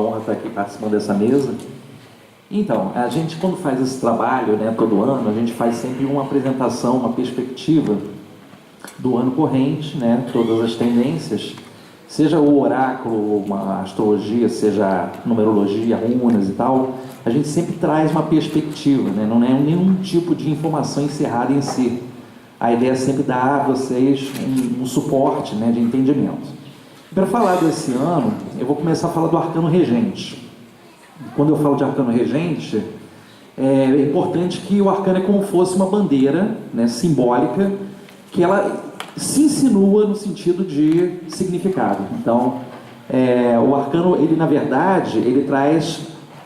honra estar aqui participando dessa mesa. Então, a gente quando faz esse trabalho, né, todo ano, a gente faz sempre uma apresentação, uma perspectiva do ano corrente, né, todas as tendências, seja o oráculo, uma astrologia, seja numerologia, runas e tal, a gente sempre traz uma perspectiva, né, não é nenhum tipo de informação encerrada em si. A ideia é sempre dar a vocês um suporte, né, de entendimento. Para falar desse ano, eu vou começar a falar do arcano regente. Quando eu falo de arcano regente, é importante que o arcano é como fosse uma bandeira, né, simbólica, que ela se insinua no sentido de significado. Então, o arcano, ele na verdade, ele traz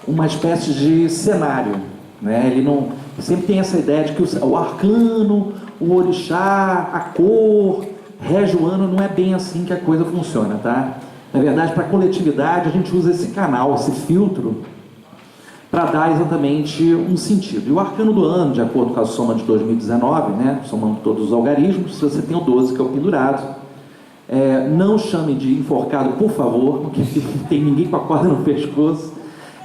uma espécie de cenário, né? Ele não sempre tem essa ideia de que o arcano, o orixá, a cor, rege o ano. Não é bem assim que a coisa funciona, tá? Na verdade, para a coletividade, a gente usa esse canal, esse filtro, para dar exatamente um sentido. E o arcano do ano, de acordo com a soma de 2019, né, somando todos os algarismos, se você tem o 12, que é o pendurado, não chame de enforcado, por favor, porque não tem ninguém com a corda no pescoço.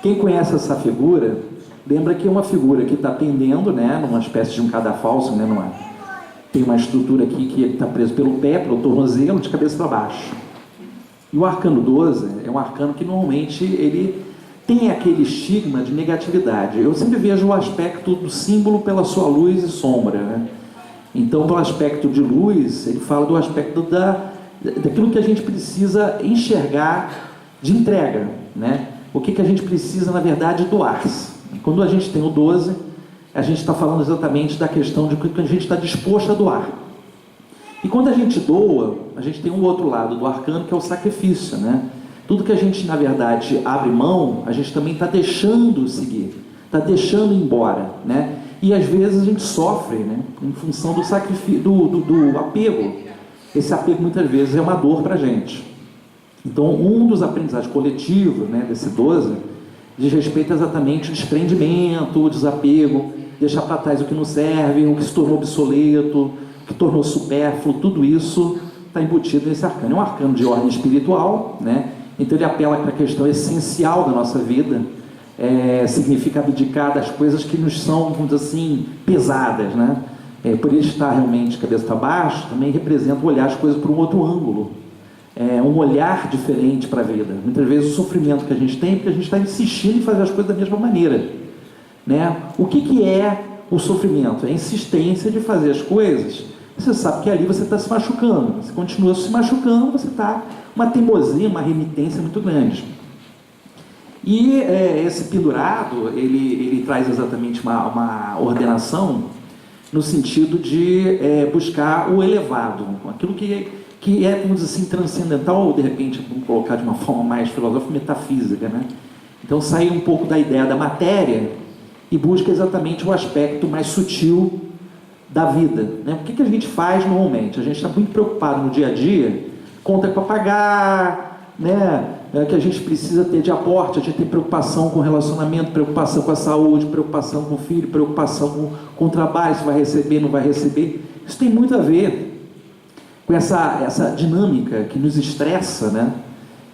Quem conhece essa figura, lembra que é uma figura que está pendendo, né, numa espécie de um cadafalso, né, tem uma estrutura aqui que está preso pelo pé, pelo tornozelo, de cabeça para baixo. E o arcano 12 é um arcano que normalmente ele tem aquele estigma de negatividade. Eu sempre vejo o aspecto do símbolo pela sua luz e sombra, né? Então, pelo aspecto de luz, ele fala do aspecto daquilo que a gente precisa enxergar de entrega, né? O que a gente precisa, na verdade, doar-se. Quando a gente tem o 12, a gente está falando exatamente da questão de que a gente está disposto a doar. E quando a gente doa, a gente tem um outro lado do arcano, que é o sacrifício, né? Tudo que a gente, na verdade, abre mão, a gente também está deixando seguir, está deixando ir embora, né? E às vezes a gente sofre, né, em função do sacrifício, do apego. Esse apego muitas vezes é uma dor para a gente. Então, um dos aprendizados coletivos, né, desse 12 diz respeito exatamente ao desprendimento, o desapego, deixar para trás o que não serve, o que se tornou obsoleto, o que tornou supérfluo. Tudo isso está embutido nesse arcano. É um arcano de ordem espiritual, né? Então ele apela para a questão essencial da nossa vida, significa abdicar das coisas que nos são, vamos dizer assim, pesadas, né? Por ele estar realmente cabeça para baixo, também representa olhar as coisas por um outro ângulo, um olhar diferente para a vida. Muitas vezes o sofrimento que a gente tem é porque a gente está insistindo em fazer as coisas da mesma maneira, né? O que é o sofrimento? É a insistência de fazer as coisas. Você sabe que ali você está se machucando, você continua se machucando, você está uma teimosia, uma remitência muito grande. E esse pendurado, ele traz exatamente uma ordenação no sentido de buscar o elevado, aquilo que é, vamos dizer assim, transcendental, ou de repente, vamos colocar de uma forma mais filosófica, metafísica, né? Então, sair um pouco da ideia da matéria e busca exatamente o aspecto mais sutil da vida, né? O que a gente faz normalmente? A gente está muito preocupado no dia a dia, conta para pagar, né? Que a gente precisa ter de aporte, a gente tem preocupação com o relacionamento, preocupação com a saúde, preocupação com o filho, preocupação com o trabalho, se vai receber, não vai receber. Isso tem muito a ver com essa dinâmica que nos estressa, né?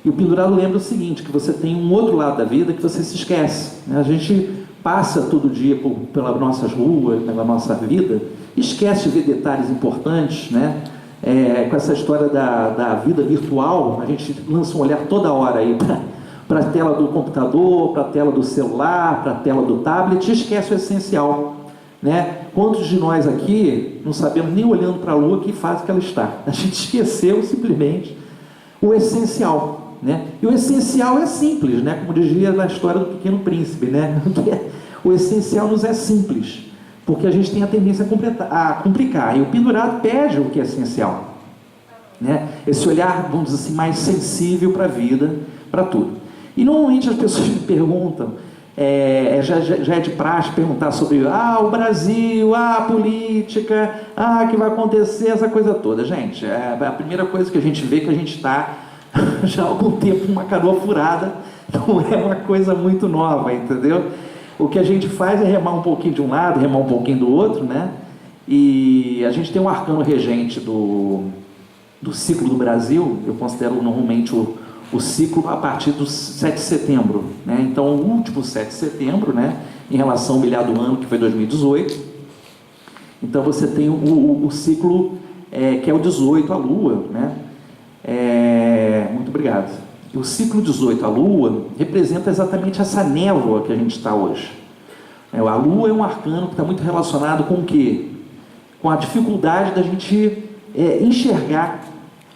E o pendurado lembra o seguinte, que você tem um outro lado da vida que você se esquece, né? A gente passa todo dia pelas nossas ruas, pela nossa vida, esquece de ver detalhes importantes, né? Com essa história da vida virtual, a gente lança um olhar toda hora aí para a tela do computador, para a tela do celular, para a tela do tablet, e esquece o essencial, né? Quantos de nós aqui não sabemos nem olhando para a lua que fase que ela está? A gente esqueceu simplesmente o essencial, né? E o essencial é simples, né? Como dizia na história do Pequeno Príncipe, né? O essencial nos é simples, porque a gente tem a tendência a complicar, e o pendurado pede o que é essencial, né? Esse olhar, vamos dizer assim, mais sensível para a vida, para tudo. E normalmente as pessoas me perguntam, já é de praxe perguntar sobre o Brasil, a política, que vai acontecer, essa coisa toda. Gente, a primeira coisa que a gente vê é que a gente está já há algum tempo numa canoa furada, não é uma coisa muito nova, entendeu? O que a gente faz é remar um pouquinho de um lado, remar um pouquinho do outro, né? E a gente tem um arcano regente do ciclo do Brasil, eu considero normalmente o o ciclo a partir do 7 de setembro, né? Então, o último 7 de setembro, né, em relação ao milhar do ano, que foi 2018. Então, você tem o ciclo que é o 18, a Lua, né? Muito obrigado. O ciclo 18, a Lua, representa exatamente essa névoa que a gente está hoje. A Lua é um arcano que está muito relacionado com o quê? Com a dificuldade da gente enxergar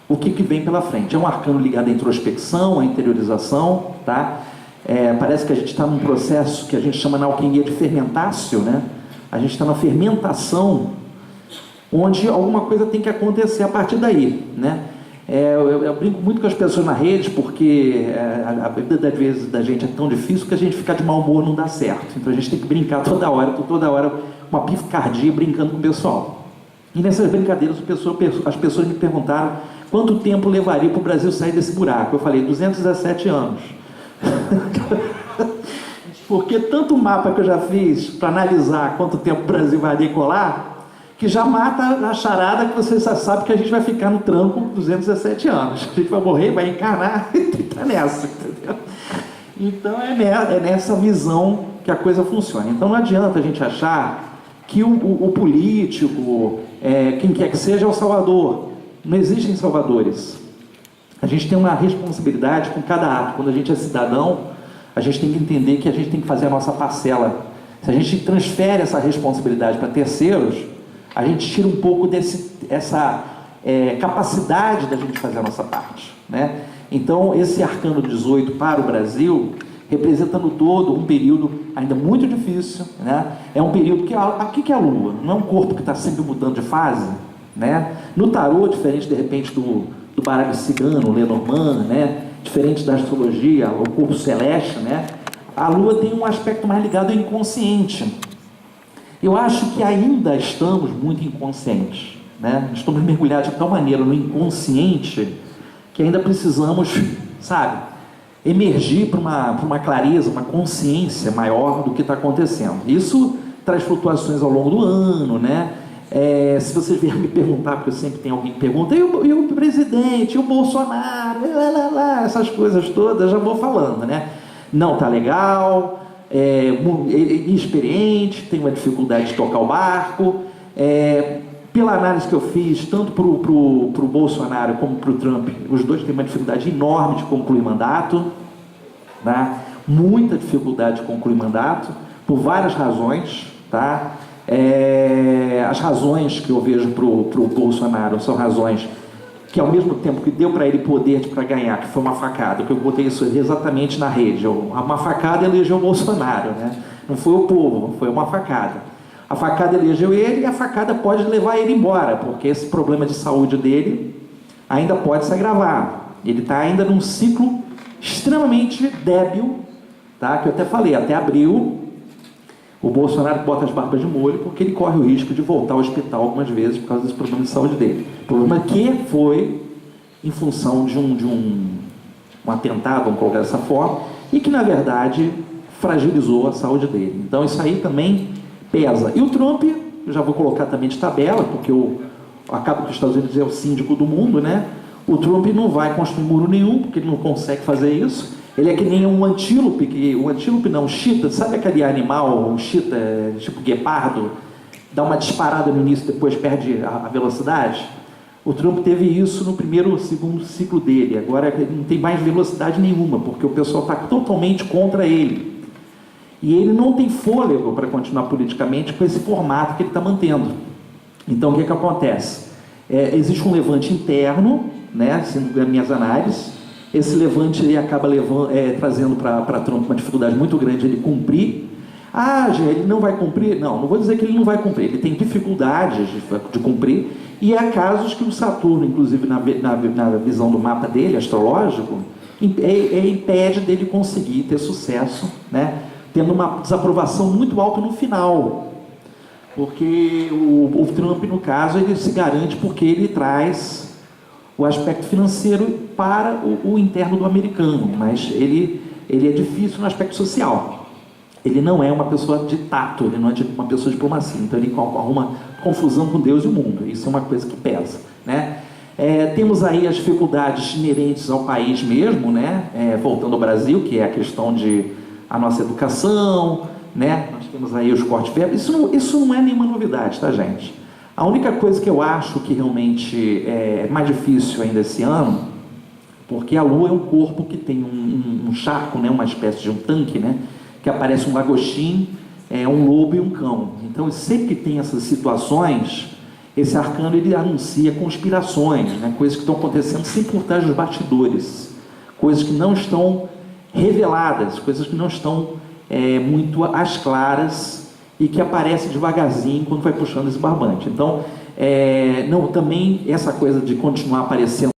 o que vem pela frente. É um arcano ligado à introspecção, à interiorização, tá? Parece que a gente está num processo que a gente chama na alquimia de fermentácio, né? A gente está na fermentação, onde alguma coisa tem que acontecer a partir daí, né? Eu brinco muito com as pessoas na rede, porque a vida das vezes da gente é tão difícil que a gente ficar de mau humor não dá certo. Então a gente tem que brincar toda hora, uma picardia brincando com o pessoal. E nessas brincadeiras as pessoas me perguntaram quanto tempo levaria para o Brasil sair desse buraco. Eu falei, 217 anos. Porque tanto mapa que eu já fiz para analisar quanto tempo o Brasil vai decolar, que já mata a charada que você já sabe que a gente vai ficar no tranco 217 anos. A gente vai morrer, vai encarnar e tá nessa, entendeu? Então é nessa visão que a coisa funciona. Então não adianta a gente achar que o político, quem quer que seja, é o salvador. Não existem salvadores. A gente tem uma responsabilidade com cada ato. Quando a gente é cidadão, a gente tem que entender que a gente tem que fazer a nossa parcela. Se a gente transfere essa responsabilidade para terceiros, a gente tira um pouco essa capacidade da gente fazer a nossa parte, né? Então, esse arcano 18 para o Brasil representa no todo um período ainda muito difícil, né? É um período que o que é a Lua? Não é um corpo que está sempre mudando de fase, né? No tarô, diferente de repente do baralho cigano, Lenormand, né? Diferente da astrologia, o corpo celeste, né? A Lua tem um aspecto mais ligado ao inconsciente. Eu acho que ainda estamos muito inconscientes, né? Estamos mergulhados de tal maneira no inconsciente que ainda precisamos, sabe, emergir para uma clareza, uma consciência maior do que está acontecendo. Isso traz flutuações ao longo do ano, né? Se vocês vierem me perguntar, porque sempre tem alguém que pergunta, e o presidente, e o Bolsonaro, essas coisas todas, já vou falando, né? Não tá legal, inexperiente, tem uma dificuldade de tocar o barco. Pela análise que eu fiz, tanto para o Bolsonaro como para o Trump, os dois têm uma dificuldade enorme de concluir mandato, tá? Muita dificuldade de concluir mandato, por várias razões, tá? As razões que eu vejo para o Bolsonaro são razões que, ao mesmo tempo que deu para ele poder para ganhar, que foi uma facada, que eu botei isso exatamente na rede, uma facada elegeu o Bolsonaro, né? Não foi o povo, foi uma facada. A facada elegeu ele e a facada pode levar ele embora, porque esse problema de saúde dele ainda pode se agravar. Ele está ainda num ciclo extremamente débil, tá? Que eu até falei, até abril, o Bolsonaro bota as barbas de molho porque ele corre o risco de voltar ao hospital algumas vezes por causa desse problema de saúde dele. O problema que foi em função de um atentado, vamos colocar dessa forma, e que na verdade fragilizou a saúde dele. Então isso aí também pesa. E o Trump, eu já vou colocar também de tabela, porque acaba que os Estados Unidos é o síndico do mundo, né? O Trump não vai construir muro nenhum, porque ele não consegue fazer isso. Ele é que nem um antílope, um chita, sabe aquele animal, um chita, tipo guepardo, dá uma disparada no início, depois perde a velocidade? O Trump teve isso no segundo ciclo dele. Agora ele não tem mais velocidade nenhuma, porque o pessoal está totalmente contra ele. E ele não tem fôlego para continuar politicamente com esse formato que ele está mantendo. Então, o que acontece? Existe um levante interno, né, sendo as minhas análises. Esse levante ele acaba trazendo para Trump uma dificuldade muito grande de ele cumprir. Ele não vai cumprir? Não vou dizer que ele não vai cumprir. Ele tem dificuldades de cumprir. E há casos que o Saturno, inclusive na visão do mapa dele, astrológico, impede dele conseguir ter sucesso, né? Tendo uma desaprovação muito alta no final, porque o Trump, no caso, ele se garante porque ele traz o aspecto financeiro para o interno do americano, mas ele é difícil no aspecto social. Ele não é uma pessoa de tato, ele não é uma pessoa de diplomacia, então ele arruma confusão com Deus e o mundo. Isso é uma coisa que pesa, né? Temos aí as dificuldades inerentes ao país mesmo, né? Voltando ao Brasil, que é a questão de a nossa educação, né? Nós temos aí os cortes de verba. Isso não é nenhuma novidade, tá, gente? A única coisa que eu acho que realmente é mais difícil ainda esse ano, porque a Lua é um corpo que tem um charco, né? Uma espécie de um tanque, né? Que aparece um lagostim, um lobo e um cão. Então, sempre que tem essas situações, esse arcano ele anuncia conspirações, né? Coisas que estão acontecendo sempre por trás dos bastidores, coisas que não estão reveladas, coisas que não estão muito às claras e que aparecem devagarzinho quando vai puxando esse barbante. Então, também essa coisa de continuar aparecendo